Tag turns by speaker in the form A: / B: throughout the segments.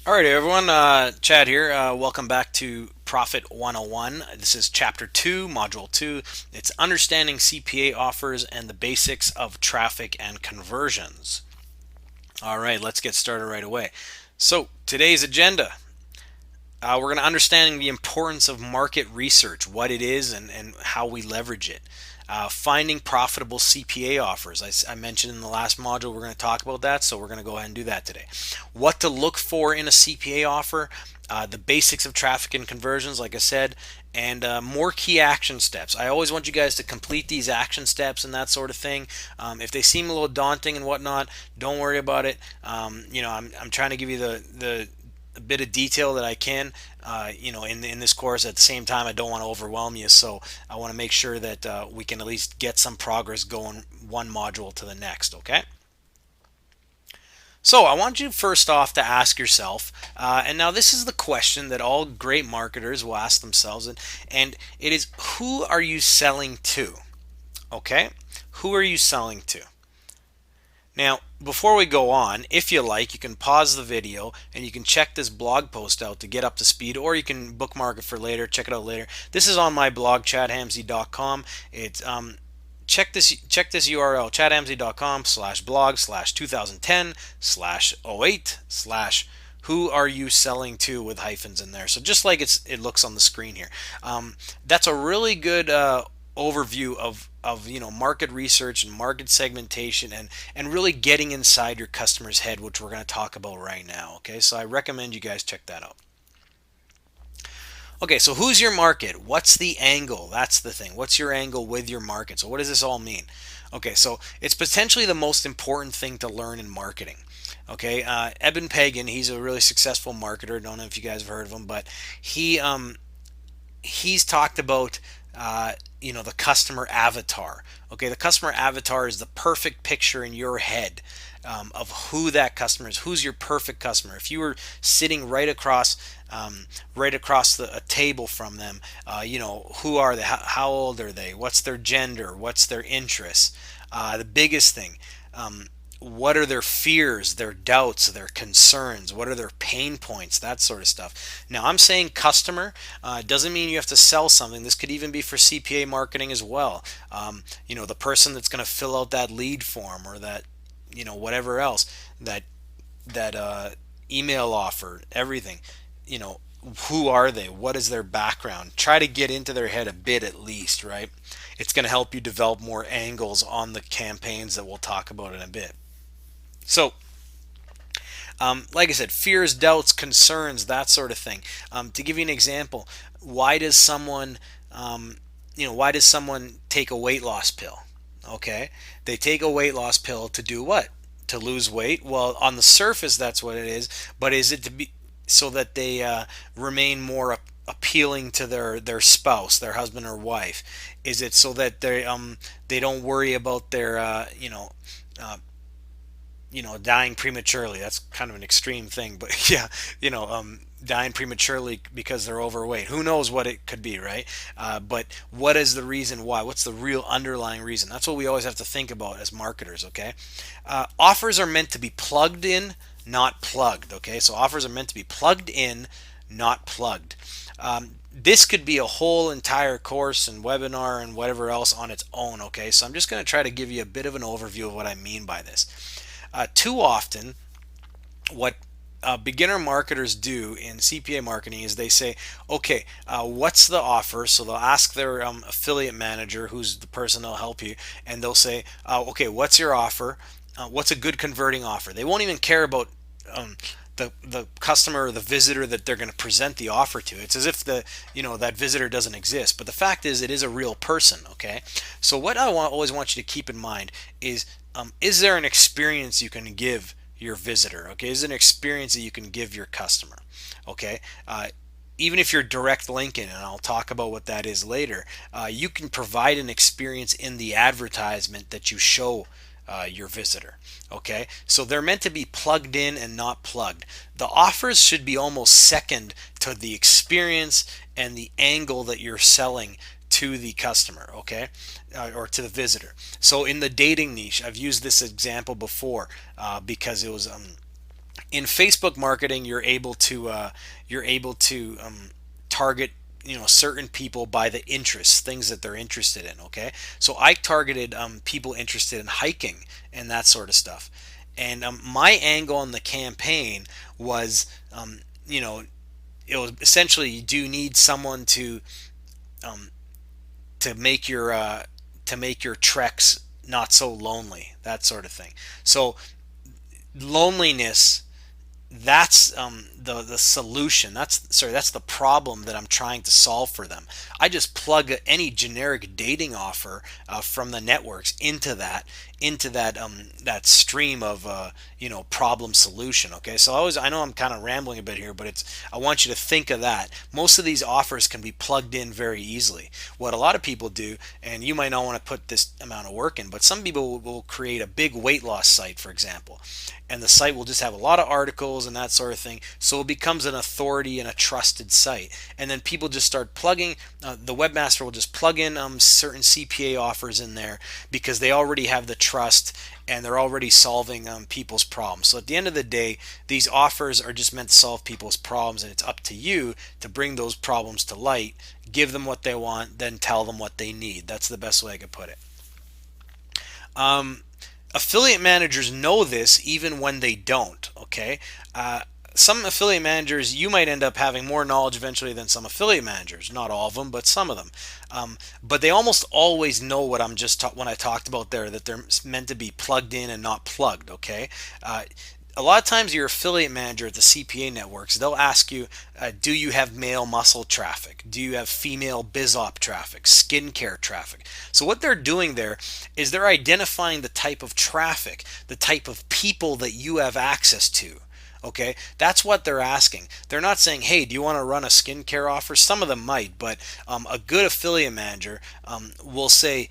A: All right, everyone. Chad here. Welcome back to Profit 101. This is Chapter 2, Module 2. It's Understanding CPA Offers and the Basics of Traffic and Conversions. All right, let's get started right away. So, today's agenda. We're going to understanding the importance of market research, what it is, and how we leverage it. Finding profitable CPA offers. I mentioned in the last module we're going to talk about that, so we're going to go ahead and do that today. What to look for in a CPA offer, the basics of traffic and conversions, like I said, and more key action steps. I always want you guys to complete these action steps and that sort of thing. If they seem a little daunting and whatnot, don't worry about it. I'm trying to give you the a bit of detail that I can, in this course. At the same time, I don't want to overwhelm you, so I want to make sure that we can at least get some progress going one module to the next. Okay. So I want you first off to ask yourself, and now this is the question that all great marketers will ask themselves, and it is, who are you selling to? Okay, who are you selling to? Now, before we go on, if you like, you can pause the video and you can check this blog post out to get up to speed, or you can bookmark it for later, check it out later. This is on my blog, chadhamsey.com. It's check this URL, chadhamsey.com/blog/2010/08/ who are you selling to, with hyphens in there. So just like it looks on the screen here. That's a really good overview of market research and market segmentation, and really getting inside your customer's head, which we're going to talk about right now. Okay, so I recommend you guys check that out. Okay, so who's your market? What's the angle? That's the thing. What's your angle with your market? So what does this all mean? Okay, so it's potentially the most important thing to learn in marketing. Okay, Eben Pagan, he's a really successful marketer. Don't know if you guys have heard of him, but he's talked about the customer avatar. Okay, the customer avatar is the perfect picture in your head, of who that customer is. Who's your perfect customer? If you were sitting right across a table from them, who are they? How old are they? What's their gender? What's their interests? The biggest thing. What are their fears, their doubts, their concerns? What are their pain points? That sort of stuff. Now, I'm saying customer, doesn't mean you have to sell something. This could even be for CPA marketing as well. The person that's going to fill out that lead form, or that, whatever else, that email offer, everything. You know, who are they? What is their background? Try to get into their head a bit at least, right? It's going to help you develop more angles on the campaigns that we'll talk about in a bit. So, like I said, fears, doubts, concerns, that sort of thing. To give you an example, why does someone, take a weight loss pill? Okay, they take a weight loss pill to do what? To lose weight. Well, on the surface, that's what it is. But is it to be so that they remain more appealing to their spouse, their husband or wife? Is it so that they don't worry about their uh, dying prematurely? That's kind of an extreme thing, but yeah, dying prematurely because they're overweight. Who knows what it could be, right? But what is the reason why? What's the real underlying reason? That's what we always have to think about as marketers, okay? Offers are meant to be plugged in, not plugged, okay? So offers are meant to be plugged in, not plugged. This could be a whole entire course and webinar and whatever else on its own, okay? So I'm just going to try to give you a bit of an overview of what I mean by this. Too often, what beginner marketers do in CPA marketing is they say, okay, what's the offer? So they'll ask their affiliate manager, who's the person that'll help you, and they'll say, okay, what's your offer? What's a good converting offer? They won't even care about the customer or the visitor that they're going to present the offer to. It's as if that visitor doesn't exist. But the fact is, it is a real person. Okay, so what I always want you to keep in mind is there an experience you can give your visitor? Okay, is there an experience that you can give your customer? Okay, even if you're direct linking, and I'll talk about what that is later, you can provide an experience in the advertisement that you show your visitor. Okay, so they're meant to be plugged in and not plugged. The offers should be almost second to the experience and the angle that you're selling to the customer, okay, or to the visitor. So in the dating niche, I've used this example before because it was In Facebook marketing, you're able to target certain people by the interests, things that they're interested in. Okay, so I targeted people interested in hiking and that sort of stuff. And my angle on the campaign was, you know, it was essentially, you do need someone um, to make your treks not so lonely, that sort of thing. So loneliness, that's the solution. That's the problem that I'm trying to solve for them. I just plug any generic dating offer from the networks into that stream of problem solution. Okay, so I know I'm kind of rambling a bit here, but I want you to think of that. Most of these offers can be plugged in very easily. What a lot of people do, and you might not want to put this amount of work in, but some people will create a big weight loss site, for example, and the site will just have a lot of articles and that sort of thing, so it becomes an authority and a trusted site. And then people just start plugging, the webmaster will just plug in certain CPA offers in there, because they already have the trust and they're already solving people's problems. So at the end of the day, these offers are just meant to solve people's problems, and it's up to you to bring those problems to light, give them what they want, then tell them what they need. That's the best way I could put it. Um, Affiliate managers know this even when they don't. Okay, some affiliate managers, you might end up having more knowledge eventually than some affiliate managers. Not all of them, but some of them. But they almost always know what when I talked about there, that they're meant to be plugged in and not plugged. Okay. A lot of times your affiliate manager at the CPA networks, they'll ask you, do you have male muscle traffic? Do you have female BizOp traffic, skincare traffic? So what they're doing there is they're identifying the type of traffic, the type of people that you have access to. Okay, that's what they're asking. They're not saying, hey, do you want to run a skincare offer? Some of them might, but a good affiliate manager will say,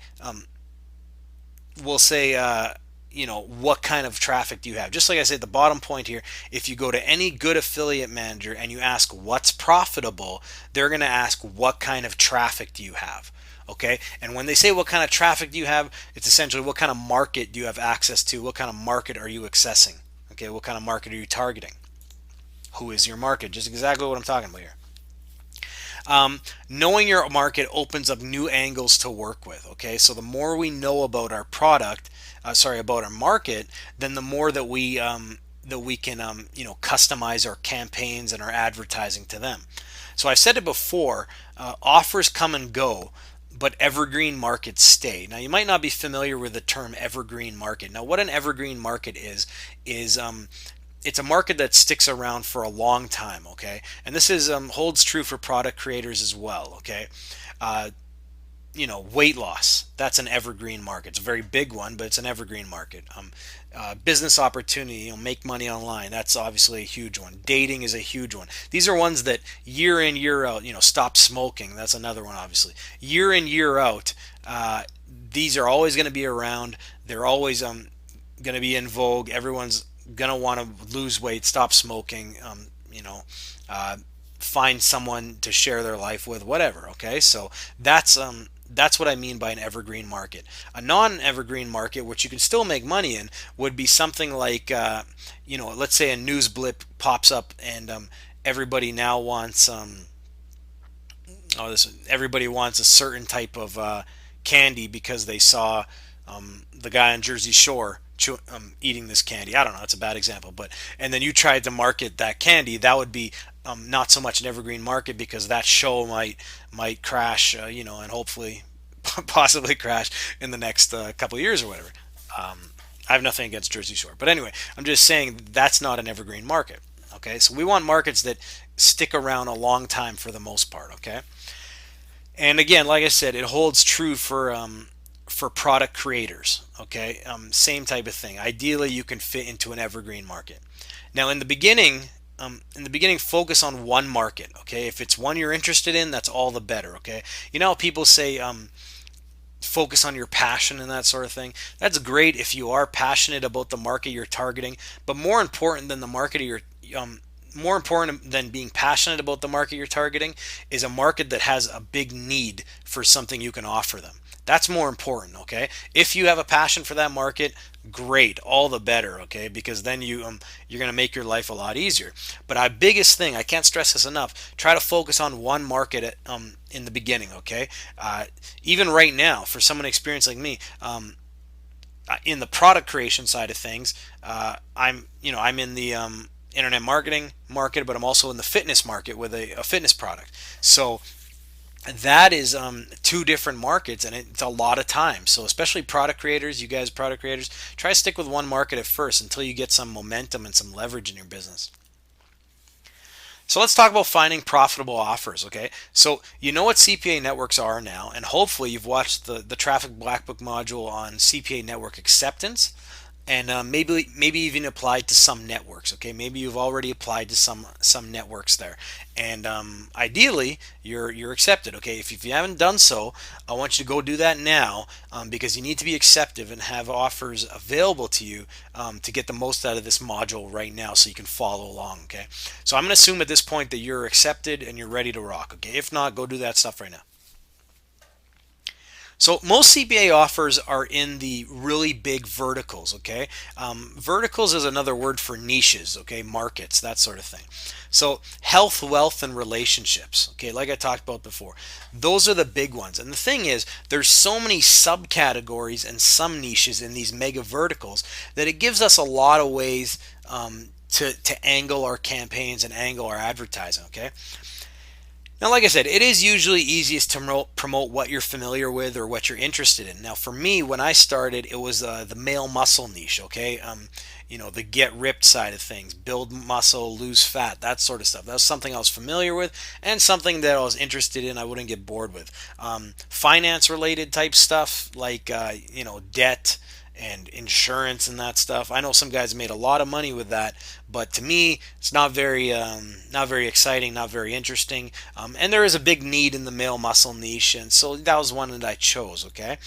A: what kind of traffic do you have? Just like I said, the bottom point here, if you go to any good affiliate manager and you ask what's profitable, they're going to ask what kind of traffic do you have. Okay, and when they say what kind of traffic do you have, it's essentially what kind of market do you have access to, what kind of market are you accessing. Okay, what kind of market are you targeting? Who is your market? Just exactly what I'm talking about here. Knowing your market opens up new angles to work with. Okay, so the more we know about our product, about our market, then the more that we can customize our campaigns and our advertising to them. So I've said it before, offers come and go, but evergreen markets stay. Now you might not be familiar with the term evergreen market. Now what an evergreen market is it's a market that sticks around for a long time. Okay, and this is holds true for product creators as well. Okay, uh, weight loss, that's an evergreen market. It's a very big one, but it's an evergreen market. Business opportunity, make money online, that's obviously a huge one. Dating is a huge one. These are ones that year in, year out, stop smoking, that's another one, obviously. Year in, year out, these are always going to be around. They're always going to be in vogue. Everyone's going to want to lose weight, stop smoking, uh, find someone to share their life with, whatever. Okay, so that's what I mean by an evergreen market. A non-evergreen market, which you can still make money in, would be something like, let's say a news blip pops up and everybody now wants, everybody wants a certain type of candy because they saw the guy on Jersey Shore eating this candy. I don't know, it's a bad example, and then you tried to market that candy, that would be not so much an evergreen market, because that show might crash, and hopefully possibly crash in the next couple of years or whatever. I have nothing against Jersey Shore, but anyway, I'm just saying that's not an evergreen market. Okay, so we want markets that stick around a long time for the most part. Okay, and again, like I said, it holds true for product creators. Okay, same type of thing. Ideally, you can fit into an evergreen market. Now, in the beginning, focus on one market. Okay, if it's one you're interested in, that's all the better. Okay, how people say focus on your passion and that sort of thing. That's great if you are passionate about the market you're targeting, but more important than the market you're more important than being passionate about the market you're targeting is a market that has a big need for something you can offer them. That's more important, okay? If you have a passion for that market, great, all the better, okay? Because then you're going to make your life a lot easier. But our biggest thing, I can't stress this enough, try to focus on one market in the beginning, okay? Uh, Even right now, for someone experienced like me, in the product creation side of things, I'm in the internet marketing market, but I'm also in the fitness market with a fitness product. So that is two different markets, and it's a lot of time. So especially product creators, you guys product creators, try to stick with one market at first until you get some momentum and some leverage in your business. So let's talk about finding profitable offers, okay? So you know what CPA networks are now, and hopefully you've watched the Traffic Black Book module on CPA network acceptance, and maybe even applied to some networks. Okay, maybe you've already applied to some networks there, and ideally you're accepted. Okay, if you haven't done so, I want you to go do that now, because you need to be accepted and have offers available to you, to get the most out of this module right now, so you can follow along. Okay, so I'm going to assume at this point that you're accepted and you're ready to rock. Okay, if not, go do that stuff right now. So most CPA offers are in the really big verticals, okay? Verticals is another word for niches, okay? Markets, that sort of thing. So health, wealth, and relationships, okay? Like I talked about before. Those are the big ones. And the thing is, there's so many subcategories and some niches in these mega verticals that it gives us a lot of ways to angle our campaigns and angle our advertising, okay? Now, like I said, it is usually easiest to promote what you're familiar with or what you're interested in. Now, for me, when I started, it was the male muscle niche, okay? The get ripped side of things, build muscle, lose fat, that sort of stuff. That was something I was familiar with and something that I was interested in, I wouldn't get bored with. Finance related type stuff like, debt and insurance and that stuff. I know some guys made a lot of money with that, but to me, it's not very exciting, not very interesting. And there is a big need in the male muscle niche, and so that was one that I chose. Okay,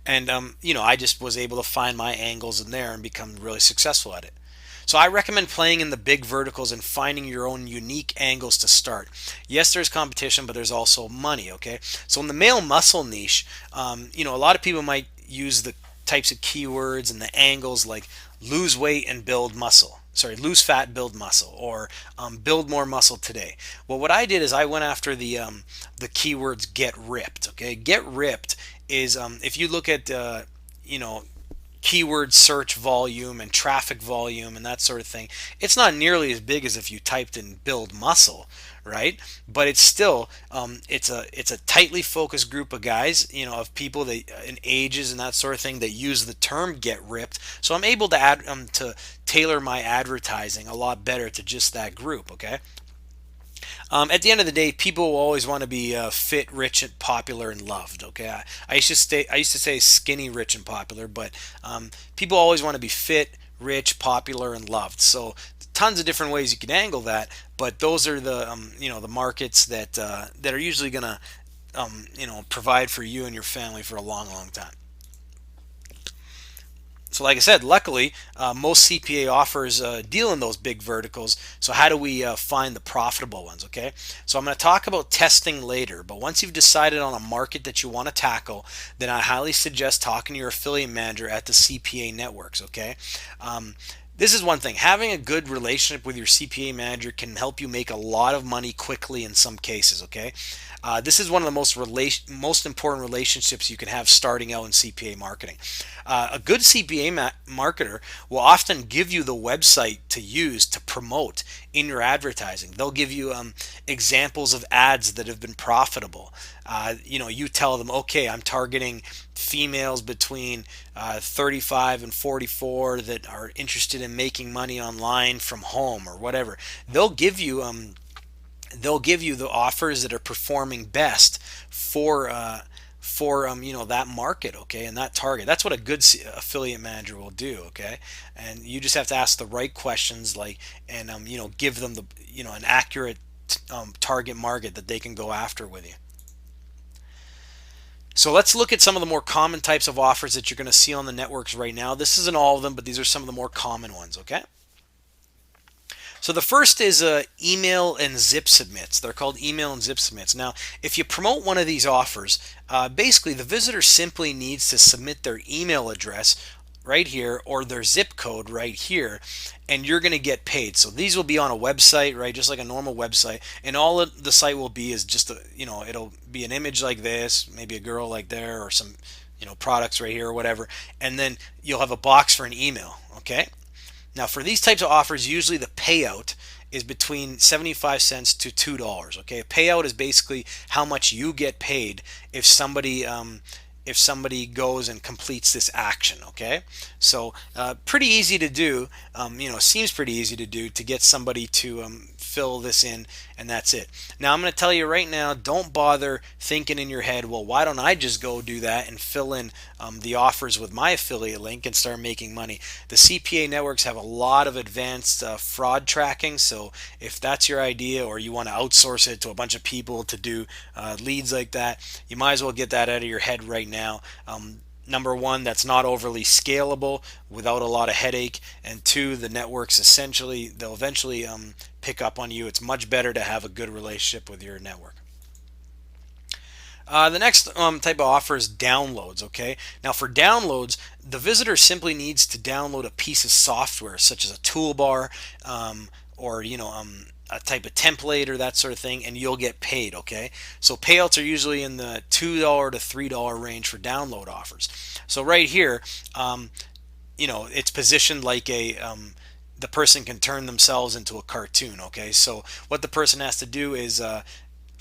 A: and I just was able to find my angles in there and become really successful at it. So I recommend playing in the big verticals and finding your own unique angles to start. Yes, there's competition, but there's also money. Okay, so in the male muscle niche, a lot of people might use the types of keywords and the angles like lose weight and build muscle. Sorry, lose fat, build muscle, or build more muscle today. Well, what I did is I went after the keywords get ripped. Okay, get ripped is if you look at you know keyword search volume and traffic volume and that sort of thing, it's not nearly as big as if you typed in build muscle, right? But it's still it's a tightly focused group of guys, of people that in ages and that sort of thing that use the term get ripped. So I'm able to add to tailor my advertising a lot better to just that group. Okay. At the end of the day, people will always want to be fit, rich, and popular and loved. Okay, I used to say skinny, rich, and popular, but people always want to be fit, rich, popular, and loved. So tons of different ways you can angle that, but those are the markets that are usually gonna provide for you and your family for a long, long time. So, like I said, luckily, most CPA offers deal in those big verticals. So, how do we find the profitable ones? Okay, so I'm going to talk about testing later. But once you've decided on a market that you want to tackle, then I highly suggest talking to your affiliate manager at the CPA networks. Okay. This is one thing. Having a good relationship with your CPA manager can help you make a lot of money quickly in some cases. Okay, this is one of the most important relationships you can have starting out in CPA marketing. A good CPA marketer will often give you the website to use to promote in your advertising. They'll give you examples of ads that have been profitable. You tell them, okay, I'm targeting females between 35 and 44 that are interested in making money online from home or whatever. They'll give you the offers that are performing best for that market, okay, and that target. That's what a good affiliate manager will do, okay. And you just have to ask the right questions, like, and give them an accurate target market that they can go after with you. So let's look at some of the more common types of offers that you're going to see on the networks right now. This isn't all of them, but these are some of the more common ones, okay. So the first is email and zip submits. They're called email and zip submits. Now, if you promote one of these offers, basically the visitor simply needs to submit their email address right here or their zip code right here, and you're going to get paid. So these will be on a website, right, just like a normal website, and all the site will be is just a, it'll be an image like this, maybe a girl like there, or some products right here or whatever, and then you'll have a box for an email. Okay. Now, for these types of offers, usually the payout is between 75 cents to $2. Okay, a payout is basically how much you get paid if somebody goes and completes this action. Okay, so pretty easy to do. Seems pretty easy to do to get somebody to fill this in, and that's it. Now, I'm going to tell you right now, don't bother thinking in your head, well, why don't I just go do that and fill in the offers with my affiliate link and start making money? The CPA networks have a lot of advanced fraud tracking, so if that's your idea or you want to outsource it to a bunch of people to do leads like that, you might as well get that out of your head right now. Number one, that's not overly scalable without a lot of headache, and two, the networks they'll eventually pick up on you. It's much better to have a good relationship with your network. The next type of offer is downloads. Okay, now for downloads, the visitor simply needs to download a piece of software, such as a toolbar, or a type of template or that sort of thing, and you'll get paid. Okay, so payouts are usually in the $2 to $3 range for download offers. So right here, it's positioned like the person can turn themselves into a cartoon. Okay, so what the person has to do is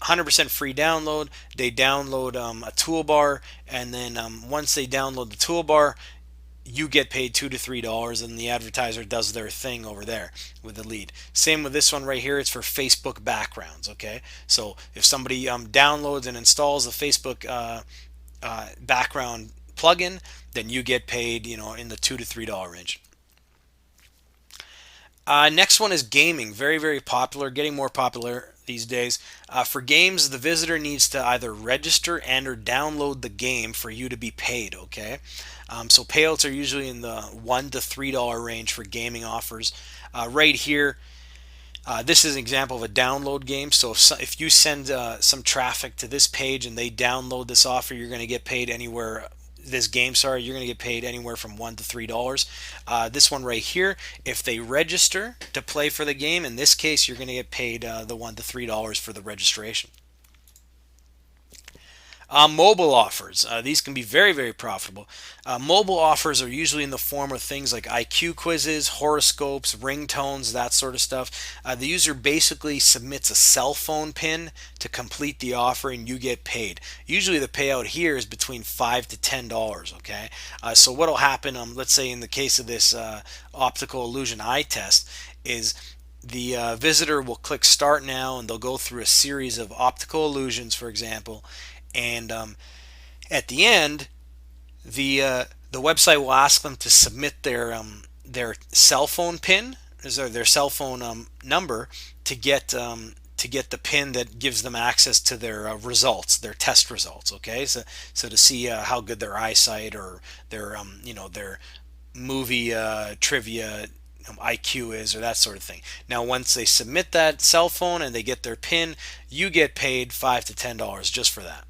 A: 100% free download. They download a toolbar, and then once they download the toolbar, you get paid $2 to $3, and the advertiser does their thing over there with the lead. Same with this one right here. It's for Facebook backgrounds. Okay, so if somebody downloads and installs the Facebook background plugin, then you get paid, in the $2 to $3 range. Next one is gaming. Very, very popular, getting more popular these days. For games, the visitor needs to either register and or download the game for you to be paid. Okay, so payouts are usually in the $1 to $3 range for gaming offers. Right here, this is an example of a download game. So if you send some traffic to this page and they download this offer, you're going to get paid anywhere. This game, sorry, you're going to get paid anywhere from $1 to $3. This one right here, if they register to play for the game, in this case, you're going to get paid the $1 to $3 for the registration. Mobile offers. These can be very, very profitable. Mobile offers are usually in the form of things like IQ quizzes, horoscopes, ringtones, that sort of stuff. The user basically submits a cell phone PIN to complete the offer, and you get paid. Usually the payout here is between $5 to $10. Okay, so what will happen? Let's say in the case of this optical illusion eye test, is the visitor will click start now, and they'll go through a series of optical illusions, for example. And at the end, the website will ask them to submit their cell phone PIN, or their cell phone number, to get the PIN that gives them access to their results, their test results. Okay, so to see how good their eyesight or their their movie trivia IQ is, or that sort of thing. Now, once they submit that cell phone and they get their PIN, you get paid $5 to $10 just for that.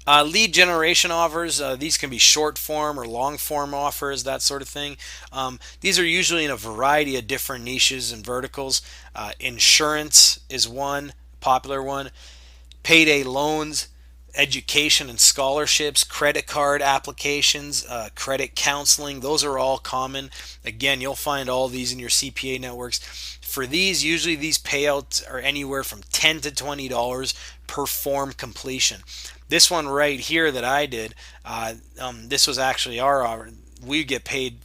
A: Lead generation offers, these can be short form or long form offers, that sort of thing. These are usually in a variety of different niches and verticals. Insurance is one popular one. Payday loans, education and scholarships, credit card applications, credit counseling, those are all common. Again, you'll find all these in your CPA networks. For these, usually these payouts are anywhere from $10 to $20 per form completion. This one right here that I did, this was actually we get paid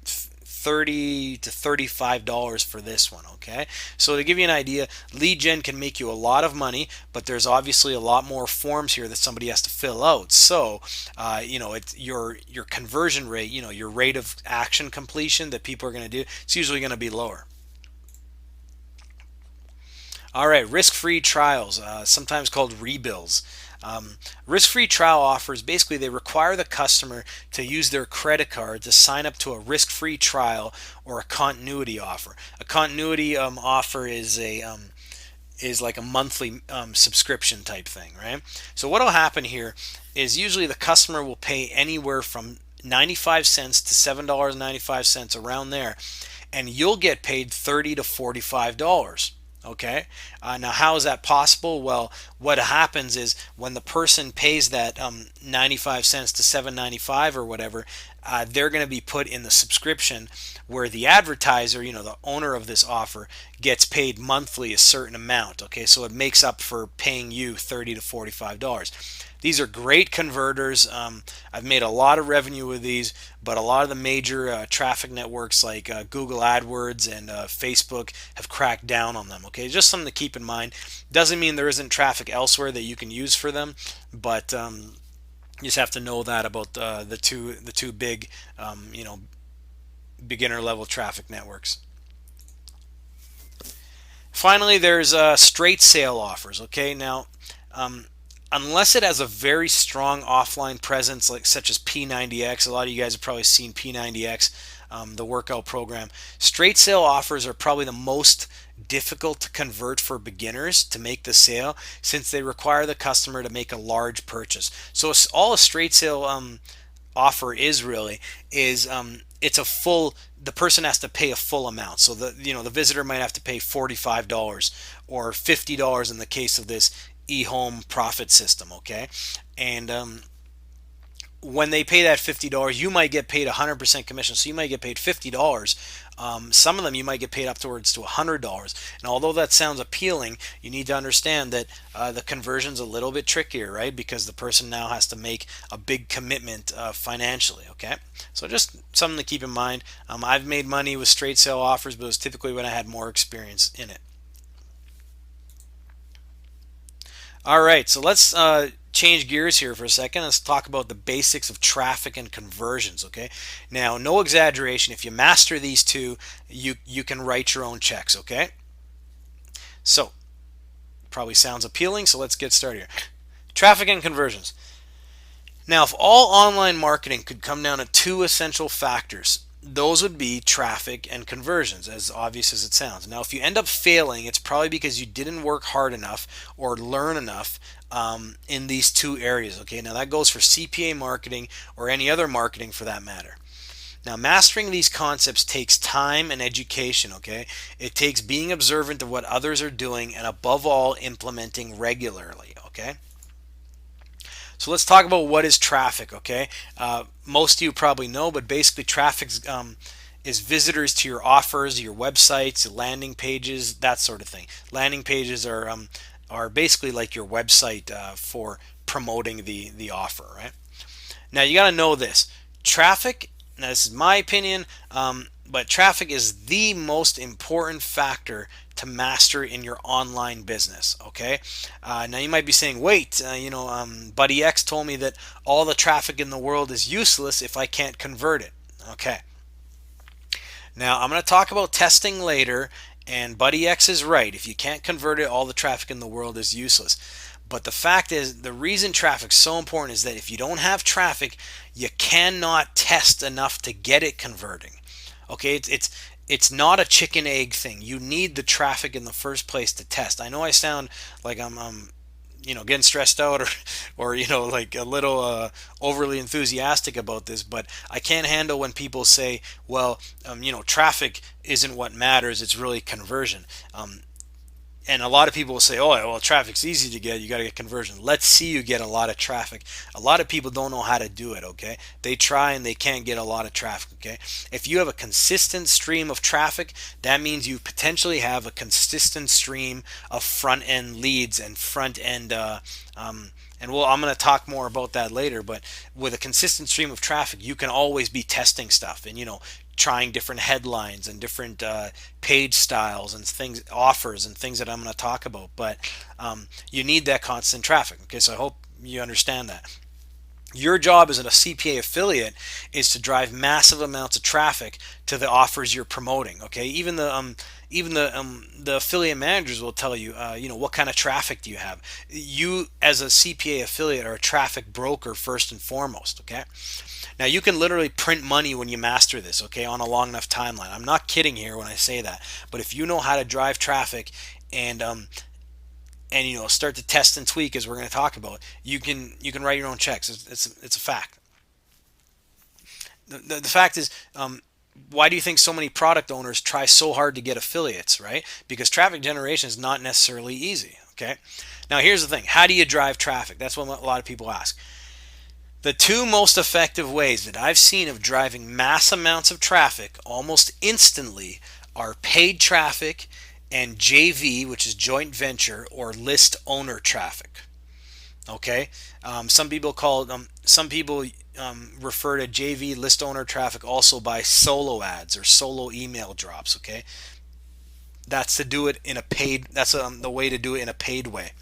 A: $30 to $35 for this one. Okay, so to give you an idea, lead gen can make you a lot of money, but there's obviously a lot more forms here that somebody has to fill out. So it's your conversion rate, your rate of action completion that people are going to do, it's usually going to be lower. All right, risk-free trials, sometimes called rebills. Risk-free trial offers, basically they require the customer to use their credit card to sign up to a risk-free trial or a continuity offer. A continuity offer is like a monthly subscription type thing, right? So what will happen here is usually the customer will pay anywhere from 95 cents to $7.95 around there, and you'll get paid $30 to $45. Okay. Now, how is that possible? Well, what happens is when the person pays that 95 cents to 7.95 or whatever, they're going to be put in the subscription where the advertiser, the owner of this offer, gets paid monthly a certain amount. Okay, so it makes up for paying you $30 to $45. These are great converters. I've made a lot of revenue with these, but a lot of the major traffic networks like Google AdWords and Facebook have cracked down on them. Okay, just something to keep in mind. Doesn't mean there isn't traffic elsewhere that you can use for them, but you just have to know that about the two big, beginner level traffic networks. Finally, there's straight sale offers. Okay, now unless it has a very strong offline presence, like such as P90X, a lot of you guys have probably seen P90X, the workout program. Straight sale offers are probably the most difficult to convert for beginners to make the sale, since they require the customer to make a large purchase. So all a straight sale offer is really is it's a full, the person has to pay a full amount. So the visitor might have to pay $45 or $50 in the case of this eHome profit system. Okay, and when they pay that $50, you might get paid 100% commission. So you might get paid $50. Some of them you might get paid up towards to $100. And although that sounds appealing, you need to understand that the conversion's a little bit trickier, right? Because the person now has to make a big commitment financially. Okay, so just something to keep in mind. I've made money with straight sale offers, but it was typically when I had more experience in it. All right, so let's change gears here for a second. Let's talk about the basics of traffic and conversions. Okay, now no exaggeration. If you master these two, you can write your own checks. Okay, so probably sounds appealing. So let's get started here. Traffic and conversions. Now, if all online marketing could come down to two essential factors, those would be traffic and conversions, as obvious as it sounds. Now, if you end up failing, it's probably because you didn't work hard enough or learn enough in these two areas. Okay, now that goes for CPA marketing or any other marketing for that matter. Now, mastering these concepts takes time and education. Okay, it takes being observant of what others are doing and, above all, implementing regularly. Okay. So let's talk about what is traffic. Okay, most of you probably know, but basically traffic is visitors to your offers, your websites, landing pages, that sort of thing. Landing pages are basically like your website for promoting the offer, right? Now you got to know this. Traffic, now this is my opinion, but traffic is the most important factor to master in your online business. Okay, now you might be saying, wait, Buddy X told me that all the traffic in the world is useless if I can't convert it. Okay, now I'm going to talk about testing later, and Buddy X is right. If you can't convert it, all the traffic in the world is useless. But the fact is, the reason traffic's so important is that if you don't have traffic, you cannot test enough to get it converting. Okay, it's not a chicken egg thing. You need the traffic in the first place to test. I know I sound like I'm getting stressed out or like a little overly enthusiastic about this, but I can't handle when people say, well, traffic isn't what matters, it's really conversion. And a lot of people will say, oh, well, traffic's easy to get, you got to get conversion. Let's see you get a lot of traffic. A lot of people don't know how to do it. Okay, they try and they can't get a lot of traffic. Okay, if you have a consistent stream of traffic, that means you potentially have a consistent stream of front end leads and front end and I'm going to talk more about that later, but with a consistent stream of traffic, you can always be testing stuff and trying different headlines and different page styles and things, offers and things that I'm going to talk about. But you need that constant traffic. Okay, so I hope you understand that. Your job as a CPA affiliate is to drive massive amounts of traffic to the offers you're promoting. Okay, even the affiliate managers will tell you, what kind of traffic do you have. You as a CPA affiliate are a traffic broker first and foremost. Okay, now you can literally print money when you master this. Okay, on a long enough timeline. I'm not kidding here when I say that. But if you know how to drive traffic and start to test and tweak, as we're going to talk about, you can write your own checks. It's a fact. The fact is, why do you think so many product owners try so hard to get affiliates, right? Because traffic generation is not necessarily easy. Okay, now here's the thing: how do you drive traffic? That's what a lot of people ask. The two most effective ways that I've seen of driving mass amounts of traffic almost instantly are paid traffic and JV, which is joint venture or list owner traffic. Okay, some people refer to JV list owner traffic also by solo ads or solo email drops. Okay, that's to do it in a paid. That's the way to do it in a paid way.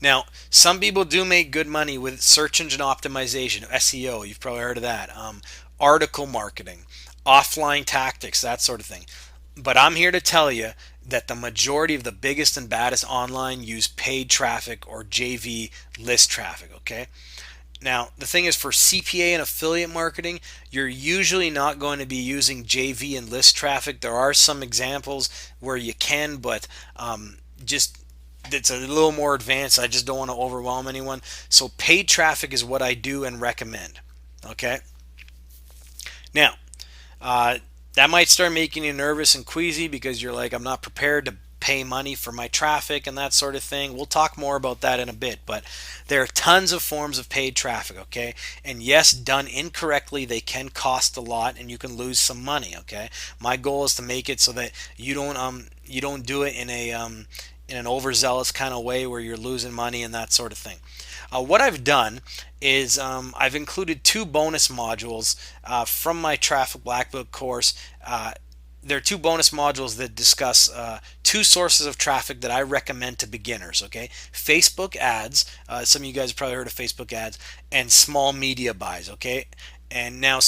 A: Now, some people do make good money with search engine optimization, SEO. You've probably heard of that. Article marketing, offline tactics, that sort of thing. But I'm here to tell you that the majority of the biggest and baddest online use paid traffic or JV list traffic. Okay. Now, the thing is, for CPA and affiliate marketing, you're usually not going to be using JV and list traffic. There are some examples where you can, but just it's a little more advanced. I just don't want to overwhelm anyone. So paid traffic is what I do and recommend. Okay. Now, uh, that might start making you nervous and queasy because you're like, I'm not prepared to pay money for my traffic and that sort of thing. We'll talk more about that in a bit, but there are tons of forms of paid traffic, okay? And yes, done incorrectly, they can cost a lot and you can lose some money, okay? My goal is to make it so that you don't do it in an overzealous kind of way where you're losing money and that sort of thing. What I've done is I've included two bonus modules from my Traffic Black Book course. There are two bonus modules that discuss two sources of traffic that I recommend to beginners. Okay, Facebook ads. Some of you guys have probably heard of Facebook ads, and small media buys. Okay, and now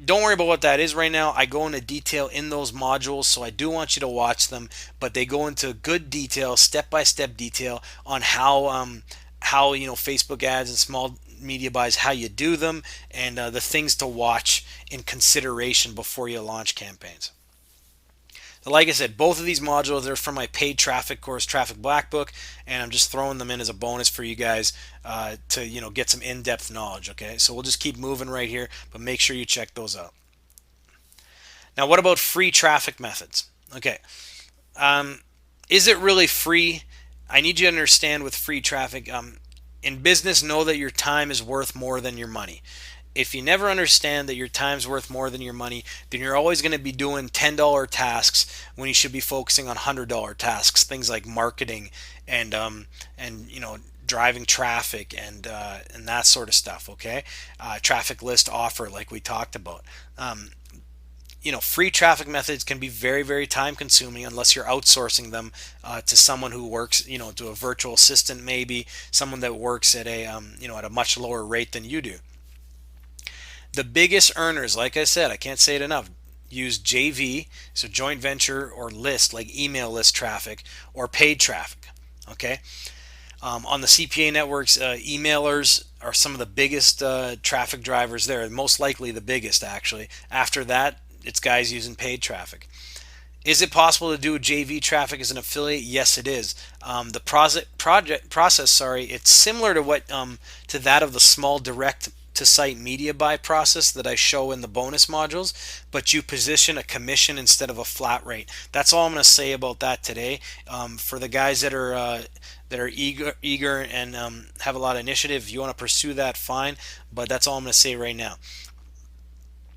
A: don't worry about what that is right now. I go into detail in those modules, so I do want you to watch them. But they go into good detail, step-by-step detail on how Facebook ads and small media buys, how you do them, and the things to watch in consideration before you launch campaigns. So like I said, both of these modules are from my paid traffic course, Traffic Black Book, and I'm just throwing them in as a bonus for you guys to get some in-depth knowledge. Okay, so we'll just keep moving right here, but make sure you check those out. Now, what about free traffic methods? Okay, is it really free? I need you to understand with free traffic. In business, know that your time is worth more than your money. If you never understand that your time's worth more than your money, then you're always going to be doing $10 tasks when you should be focusing on $100 tasks. Things like marketing and driving traffic and that sort of stuff. Okay, traffic list offer like we talked about. Free traffic methods can be very, very time consuming unless you're outsourcing them to someone who works, to a virtual assistant, maybe someone that works at a much lower rate than you do. The biggest earners, like I said, I can't say it enough, use JV, so joint venture or list, like email list traffic or paid traffic. Okay. On the CPA networks, emailers are some of the biggest traffic drivers there, most likely the biggest actually. After that, it's guys using paid traffic. Is it possible to do JV traffic as an affiliate? Yes, it is. The process, it's similar to that of the small direct to site media buy process that I show in the bonus modules, but you position a commission instead of a flat rate. That's all I'm going to say about that today. For the guys that are eager and have a lot of initiative, if you want to pursue that, fine. But that's all I'm going to say right now,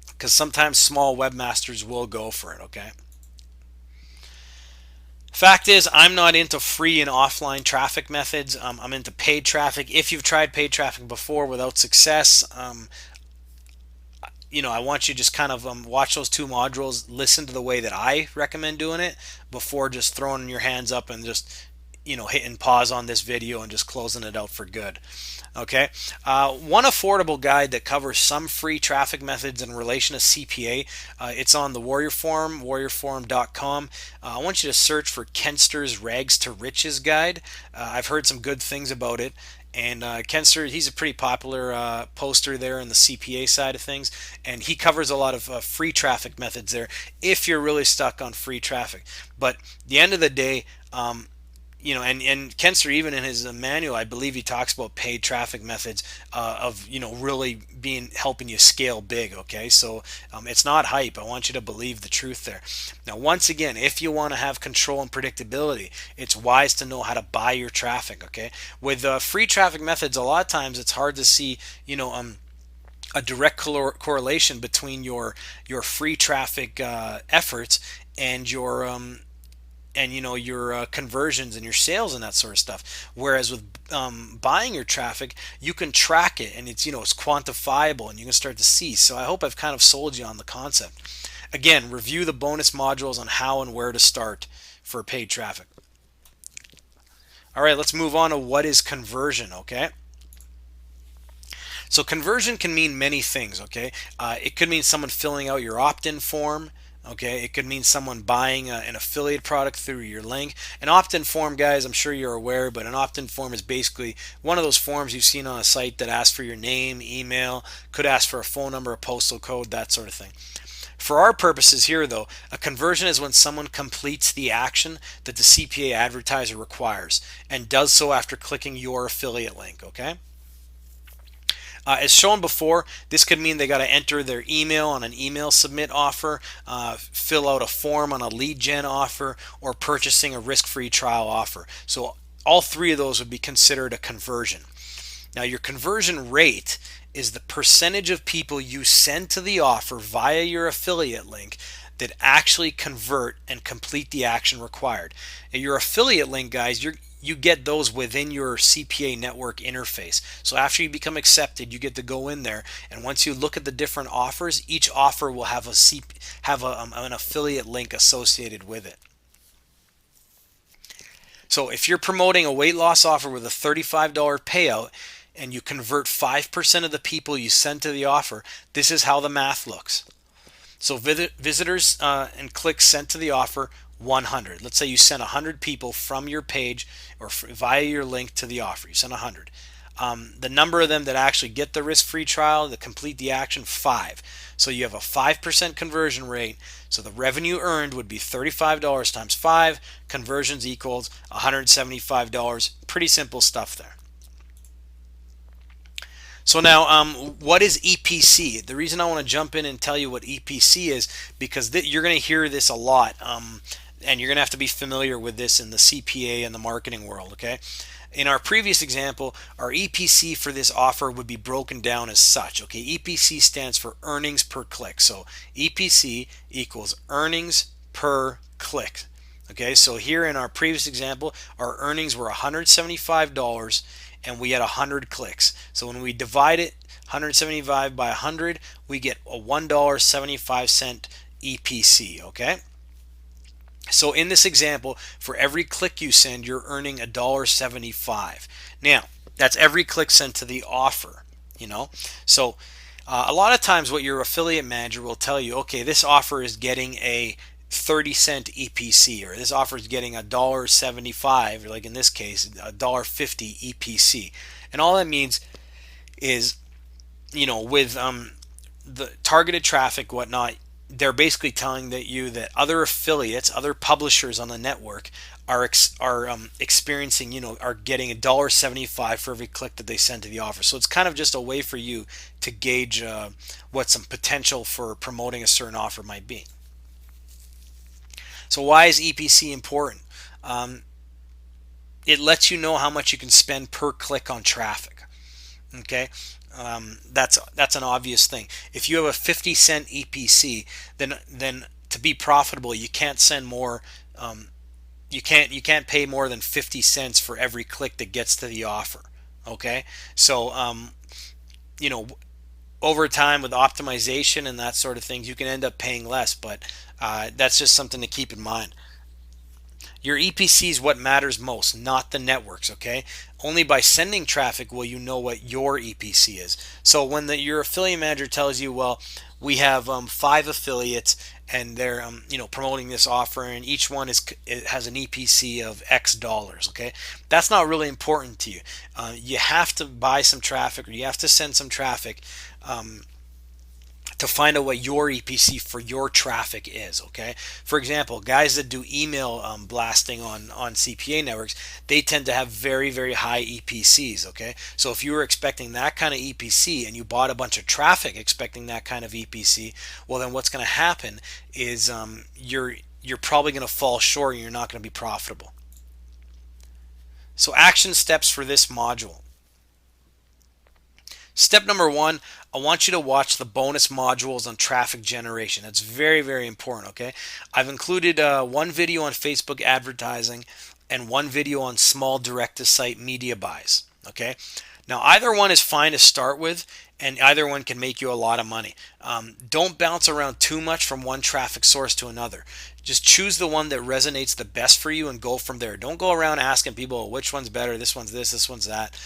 A: because sometimes small webmasters will go for it. Okay. Fact is, I'm not into free and offline traffic methods. I'm into paid traffic. If you've tried paid traffic before without success, I want you to just kind of watch those two modules, listen to the way that I recommend doing it before just throwing your hands up and just hitting pause on this video and just closing it out for good. Okay. One affordable guide that covers some free traffic methods in relation to CPA. It's on the Warrior Forum, warriorforum.com. I want you to search for Kenster's Rags to Riches guide. I've heard some good things about it. And Kenster, he's a pretty popular poster there in the CPA side of things, and he covers a lot of free traffic methods there if you're really stuck on free traffic. But at the end of the day, and Kenster, even in his manual, I believe he talks about paid traffic methods of really being helping you scale big. Okay, so it's not hype. I want you to believe the truth there. Now, once again, if you want to have control and predictability, it's wise to know how to buy your traffic. Okay, with free traffic methods, a lot of times it's hard to see a direct correlation between your free traffic efforts and your conversions and your sales and that sort of stuff. Whereas with buying your traffic, you can track it, and it's quantifiable, and you can start to see. So I hope I've kind of sold you on the concept. Again, review the bonus modules on how and where to start for paid traffic. All right, let's move on to what is conversion. Okay. So conversion can mean many things. Okay, it could mean someone filling out your opt-in form. Okay, it could mean someone buying an affiliate product through your link. An opt-in form, guys, I'm sure you're aware, but an opt-in form is basically one of those forms you've seen on a site that asks for your name, email, could ask for a phone number, a postal code, that sort of thing. For our purposes here, though, a conversion is when someone completes the action that the CPA advertiser requires and does so after clicking your affiliate link. Okay. As shown before, this could mean they got to enter their email on an email submit offer, fill out a form on a lead gen offer, or purchasing a risk-free trial offer. So all three of those would be considered a conversion. Now, your conversion rate is the percentage of people you send to the offer via your affiliate link that actually convert and complete the action required. And your affiliate link, guys, you get those within your CPA network interface. So after you become accepted, you get to go in there, and once you look at the different offers, each offer will have an affiliate link associated with it. So if you're promoting a weight loss offer with a $35 payout and you convert 5% of the people you send to the offer, this is how the math looks. So visitors and clicks sent to the offer, 100. Let's say you sent 100 people from your page or via your link to the offer. You sent 100. The number of them that actually get the risk-free trial, that complete the action, 5. So you have a 5% conversion rate. So the revenue earned would be $35 times 5. Conversions equals $175. Pretty simple stuff there. So now, what is EPC? The reason I want to jump in and tell you what EPC is, because you're going to hear this a lot, and you're going to have to be familiar with this in the CPA and the marketing world, okay? In our previous example, our EPC for this offer would be broken down as such, okay? EPC stands for earnings per click. So EPC equals earnings per click. Okay, so here in our previous example, our earnings were $175 and we had 100 clicks. So when we divide it, 175 by 100, we get a $1.75 EPC, okay? So in this example, for every click you send, you're earning $1.75. Now, that's every click sent to the offer, So a lot of times what your affiliate manager will tell you, okay, this offer is getting a 30-cent EPC, or this offer is getting $1.75, like in this case, $1.50 EPC. And all that means is, with the targeted traffic, whatnot, they're basically telling you that other affiliates, other publishers on the network are experiencing, are getting $1.75 for every click that they send to the offer. So it's kind of just a way for you to gauge what some potential for promoting a certain offer might be. So why is EPC important? It lets you know how much you can spend per click on traffic. Okay, that's an obvious thing. If you have a 50-cent EPC, then to be profitable, you can't send more. You can't pay more than 50 cents for every click that gets to the offer. Okay, so over time with optimization and that sort of things, you can end up paying less, but that's just something to keep in mind. Your EPC is what matters most, not the networks, okay? Only by sending traffic will you know what your EPC is. So when your affiliate manager tells you, well, we have 5 affiliates and they're promoting this offer, and each one it has an EPC of X dollars, okay? That's not really important to you. You have to buy some traffic, or you have to send some traffic to find out what your EPC for your traffic is, okay? For example, guys that do email blasting on CPA networks, they tend to have very, very high EPCs, okay? So if you were expecting that kind of EPC and you bought a bunch of traffic expecting that kind of EPC, well, then what's going to happen is you're probably going to fall short and you're not going to be profitable. So action steps for this module. Step number 1, I want you to watch the bonus modules on traffic generation. That's very, very important, okay? I've included one video on Facebook advertising and one video on small direct-to-site media buys, okay? Now, either one is fine to start with, and either one can make you a lot of money. Don't bounce around too much from one traffic source to another. Just choose the one that resonates the best for you and go from there. Don't go around asking people which one's better, this one's this one's that.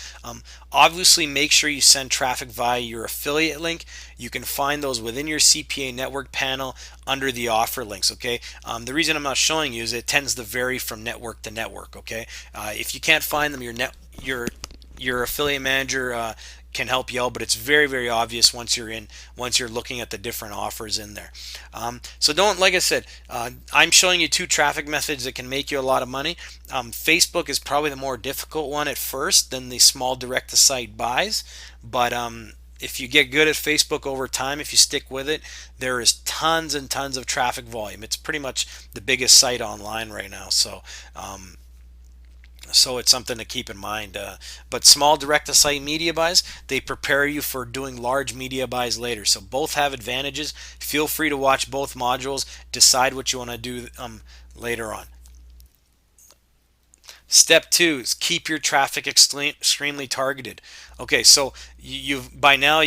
A: Obviously, make sure you send traffic via your affiliate link. You can find those within your CPA network panel under the offer links, okay? The reason I'm not showing you is it tends to vary from network to network, okay? If you can't find them, your affiliate manager can help you out, but it's very, very obvious once you're looking at the different offers in there. So don't, like I said, I'm showing you 2 traffic methods that can make you a lot of money. Facebook is probably the more difficult one at first than the small direct to site buys, but if you get good at Facebook over time, if you stick with it, there is tons and tons of traffic volume. It's pretty much the biggest site online right now. So it's something to keep in mind. But small direct-to-site media buys, they prepare you for doing large media buys later. So both have advantages. Feel free to watch both modules. Decide what you want to do later on. Step 2 is keep your traffic extremely targeted. Okay, so you've by now,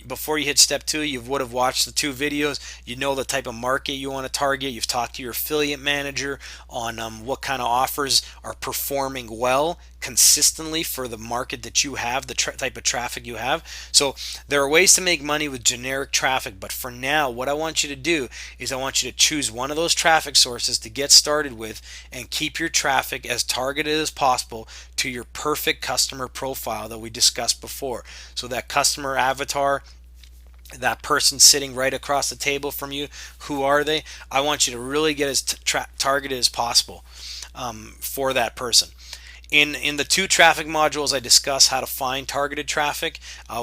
A: before you hit step 2, you would have watched the 2 videos. You know the type of market you want to target. You've talked to your affiliate manager on what kind of offers are performing well consistently for the market that you have, the type of traffic you have. So there are ways to make money with generic traffic, but for now, what I want you to do is I want you to choose one of those traffic sources to get started with and keep your traffic as targeted as possible to your perfect customer profile that we discussed before. So that customer avatar, that person sitting right across the table from you, who are they? I want you to really get as targeted as possible for that person. In the 2 traffic modules, I discuss how to find targeted traffic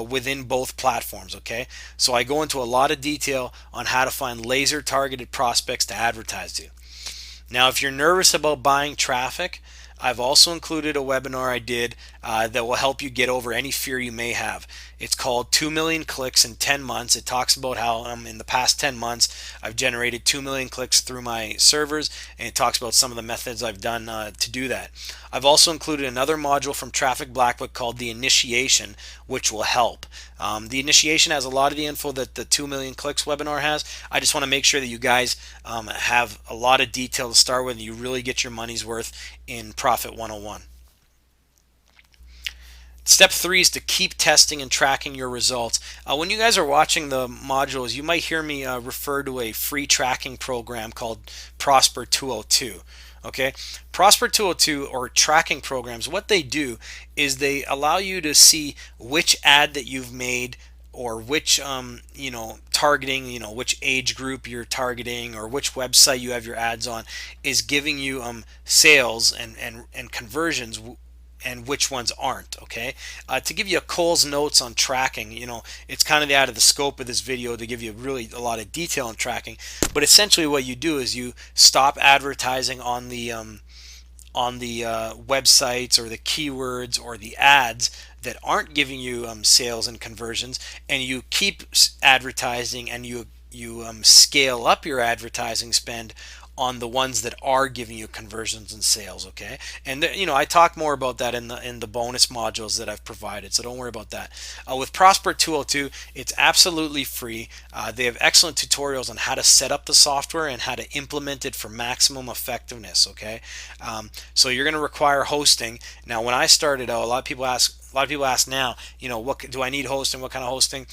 A: within both platforms, okay? So I go into a lot of detail on how to find laser targeted prospects to advertise to. Now, if you're nervous about buying traffic, I've also included a webinar I did that will help you get over any fear you may have. It's called 2 million clicks in 10 months. It talks about how in the past 10 months I've generated 2 million clicks through my servers, and it talks about some of the methods I've done to do that. I've also included another module from Traffic Black Book called the Initiation, which will help. The Initiation has a lot of the info that the 2 million clicks webinar has. I just want to make sure that you guys have a lot of detail to start with and you really get your money's worth in Profit 101. Step 3 is to keep testing and tracking your results. When you guys are watching the modules, you might hear me refer to a free tracking program called Prosper 202. Okay, Prosper 202 or tracking programs, what they do is they allow you to see which ad that you've made, or which targeting, which age group you're targeting, or which website you have your ads on, is giving you sales and conversions, and which ones aren't. Okay, to give you a Cole's notes on tracking, it's kind of out of the scope of this video to give you really a lot of detail on tracking, but essentially what you do is you stop advertising on the websites or the keywords or the ads that aren't giving you sales and conversions, and you keep advertising, and you scale up your advertising spend on the ones that are giving you conversions and sales. Okay, and I talk more about that in the bonus modules that I've provided, so don't worry about that. With Prosper 202, it's absolutely free. They have excellent tutorials on how to set up the software and how to implement it for maximum effectiveness. Okay, so you're going to require hosting. Now, when I started out, a lot of people ask now, what do I need hosting? What kind of hosting?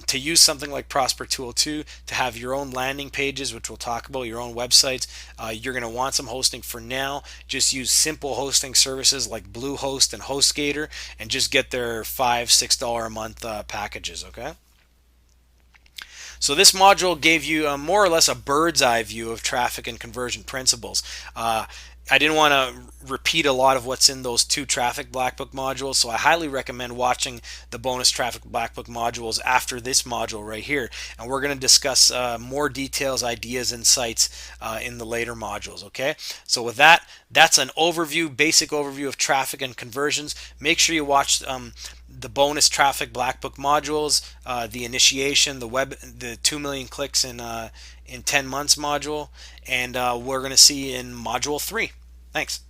A: To use something like Prosper 202, to have your own landing pages, which we'll talk about, your own websites, you're going to want some hosting. For now, just use simple hosting services like Bluehost and HostGator, and just get their $5-6 a month packages. Okay. So this module gave you more or less a bird's eye view of traffic and conversion principles. I didn't want to repeat a lot of what's in those two traffic black book modules, so I highly recommend watching the bonus traffic black book modules after this module right here. And we're going to discuss more details, ideas, insights in the later modules. Okay, so with that, that's an overview, basic overview of traffic and conversions. Make sure you watch the bonus traffic black book modules, the initiation, the 2 million clicks in 10 months module, and we're going to see in module 3. Thanks.